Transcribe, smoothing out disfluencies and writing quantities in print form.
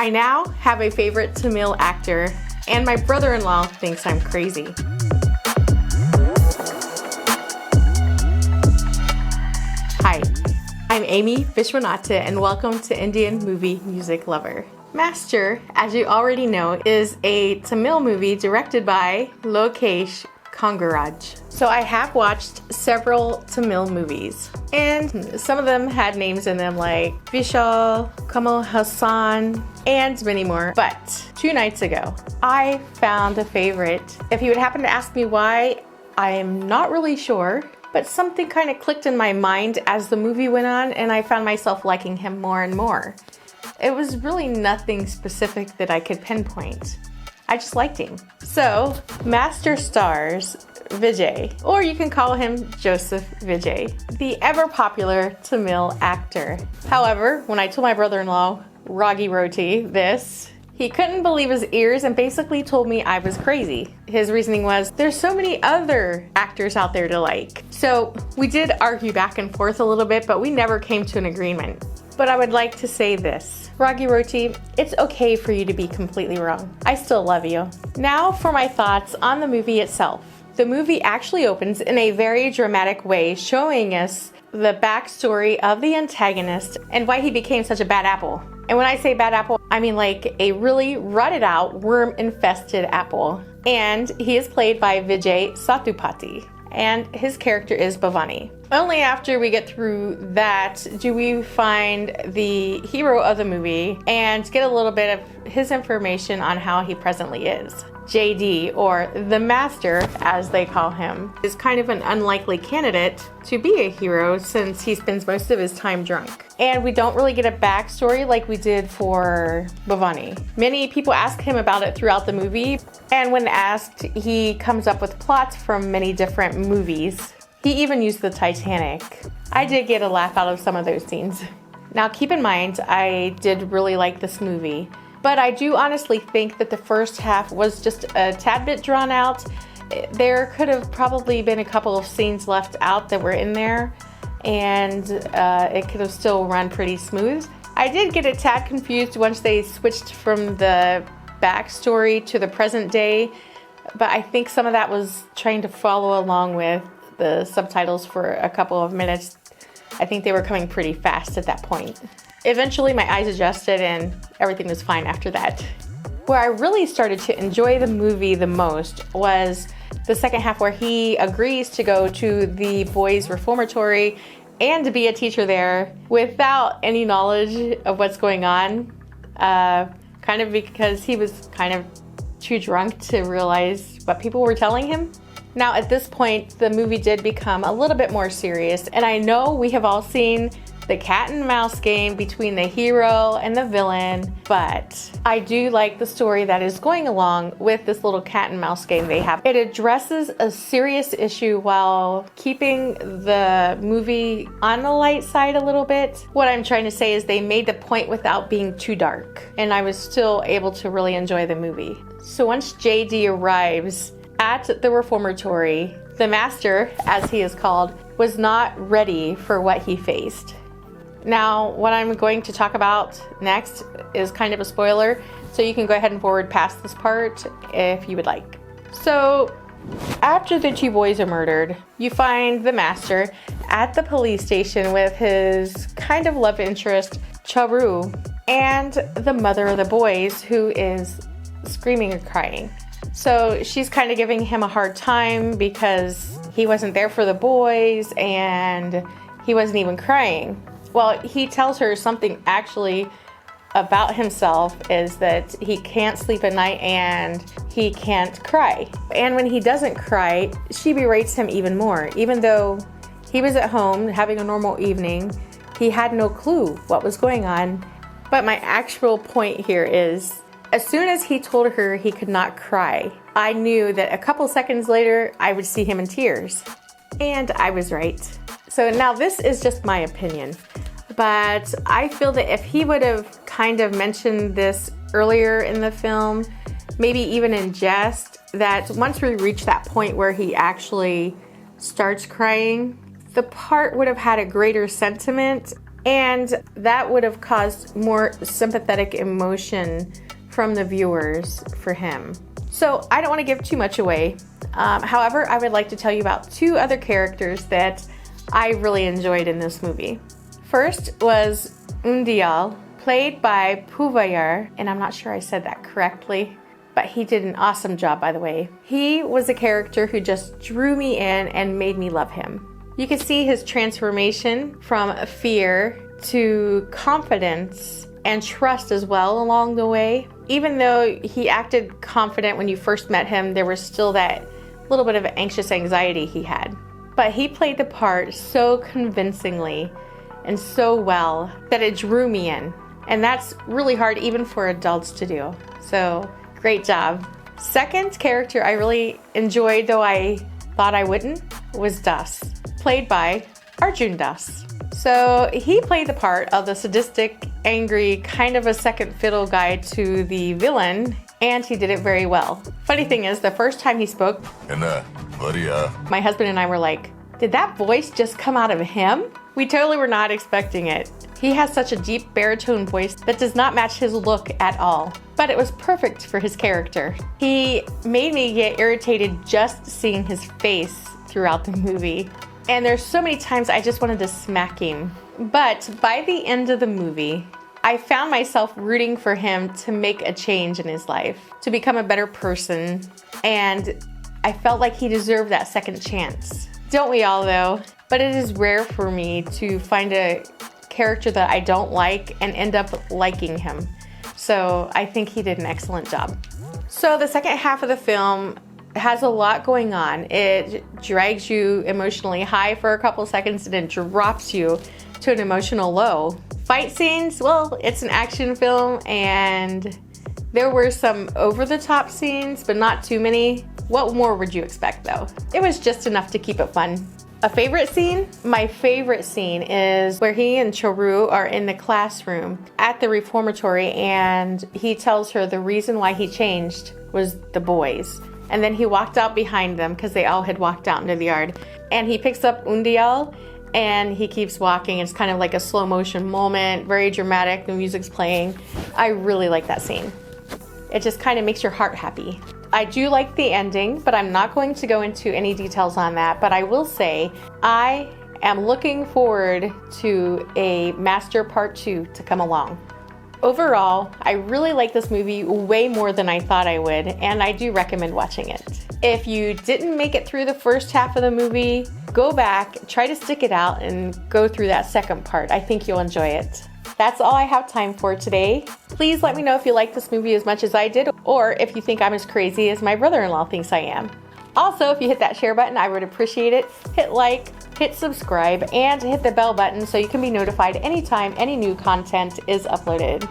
I now have a favorite Tamil actor, and my brother-in-law thinks I'm crazy. Hi, I'm Amy Vishwanatha, and welcome to Indian Movie Music Lover. Master, as you already know, is a Tamil movie directed by Lokesh Kanagaraj. So I have watched several Tamil movies, and some of them had names in them like Vishal, Kamal Hassan, and many more. But 2 nights ago, I found a favorite. If you would happen to ask me why, I am not really sure, but something kind of clicked in my mind as the movie went on, and I found myself liking him more and more. It was really nothing specific that I could pinpoint. I just liked him. So, Master stars Vijay, or you can call him Joseph Vijay, the ever-popular Tamil actor. However, when I told my brother-in-law, Ragi Roti, this, he couldn't believe his ears and basically told me I was crazy. His reasoning was, there's so many other actors out there to like. So, we did argue back and forth a little bit, but we never came to an agreement. But I would like to say this. Ragi Roti, it's okay for you to be completely wrong. I still love you. Now for my thoughts on the movie itself. The movie actually opens in a very dramatic way, showing us the backstory of the antagonist and why he became such a bad apple. And when I say bad apple, I mean like a really rotted out, worm-infested apple. And he is played by Vijay Satupati, and his character is Bhavani. Only after we get through that do we find the hero of the movie and get a little bit of his information on how he presently is. JD, or the Master as they call him, is kind of an unlikely candidate to be a hero since he spends most of his time drunk. And we don't really get a backstory like we did for Bhavani. Many people ask him about it throughout the movie, and when asked, he comes up with plots from many different movies. He even used the Titanic. I did get a laugh out of some of those scenes. Now keep in mind, I did really like this movie, but I do honestly think that the first half was just a tad bit drawn out. There could have probably been a couple of scenes left out that were in there, and it could have still run pretty smooth. I did get a tad confused once they switched from the backstory to the present day, but I think some of that was trying to follow along with the subtitles for a couple of minutes. I think they were coming pretty fast at that point. Eventually my eyes adjusted and everything was fine after that. Where I really started to enjoy the movie the most was the second half, where he agrees to go to the boys' reformatory and to be a teacher there without any knowledge of what's going on. Kind of because he was kind of too drunk to realize what people were telling him. Now at this point, the movie did become a little bit more serious, and I know we have all seen the cat and mouse game between the hero and the villain, but I do like the story that is going along with this little cat and mouse game they have. It addresses a serious issue while keeping the movie on the light side a little bit. What I'm trying to say is they made the point without being too dark, and I was still able to really enjoy the movie. So once JD arrives at the reformatory, the Master, as he is called, was not ready for what he faced. Now, what I'm going to talk about next is kind of a spoiler, so you can go ahead and forward past this part if you would like. So, after the 2 boys are murdered, you find the Master at the police station with his kind of love interest, Charu, and the mother of the boys, who is screaming and crying. So she's kind of giving him a hard time because he wasn't there for the boys and he wasn't even crying. Well, he tells her something actually about himself, is that he can't sleep at night and he can't cry. And when he doesn't cry, she berates him even more. Even though he was at home having a normal evening, he had no clue what was going on. But my actual point here is, as soon as he told her he could not cry, I knew that a couple seconds later I would see him in tears. And I was right. So now this is just my opinion, but I feel that if he would have kind of mentioned this earlier in the film, maybe even in jest, that once we reach that point where he actually starts crying, the part would have had a greater sentiment And that would have caused more sympathetic emotion from the viewers for him. So I don't want to give too much away. However, I would like to tell you about two other characters that I really enjoyed in this movie. First was Undial, played by Puvayar, and I'm not sure I said that correctly, but he did an awesome job, by the way. He was a character who just drew me in and made me love him. You can see his transformation from fear to confidence and trust as well along the way. Even though he acted confident when you first met him, there was still that little bit of anxious anxiety he had. But he played the part so convincingly and so well that it drew me in. And that's really hard even for adults to do. So great job. Second character I really enjoyed, though I thought I wouldn't, was Das, played by Arjun Das. So he played the part of the sadistic, angry, kind of a second fiddle guy to the villain, and he did it very well. Funny thing is, the first time he spoke, my husband and I were like, did that voice just come out of him? We totally were not expecting it. He has such a deep baritone voice that does not match his look at all, but it was perfect for his character. He made me get irritated just seeing his face throughout the movie. And there's so many times I just wanted to smack him. But by the end of the movie, I found myself rooting for him to make a change in his life, to become a better person, and I felt like he deserved that second chance. Don't we all though? But it is rare for me to find a character that I don't like and end up liking him. So I think he did an excellent job. So the second half of the film has a lot going on. It drags you emotionally high for a couple seconds and then drops you to an emotional low. Fight scenes, well, it's an action film and there were some over-the-top scenes, but not too many. What more would you expect though? It was just enough to keep it fun. A favorite scene? My favorite scene is where he and Choru are in the classroom at the reformatory and he tells her the reason why he changed was the boys. And then he walked out behind them because they all had walked out into the yard. And he picks up Undial and he keeps walking. It's kind of like a slow motion moment, very dramatic. The music's playing. I really like that scene. It just kind of makes your heart happy. I do like the ending, but I'm not going to go into any details on that. But I will say I am looking forward to a Master Part 2 to come along. Overall, I really like this movie way more than I thought I would, and I do recommend watching it. If you didn't make it through the first half of the movie, go back, try to stick it out, and go through that second part. I think you'll enjoy it. That's all I have time for today. Please let me know if you like this movie as much as I did, or if you think I'm as crazy as my brother-in-law thinks I am. Also, if you hit that share button, I would appreciate it. Hit like, hit subscribe, and hit the bell button so you can be notified anytime any new content is uploaded.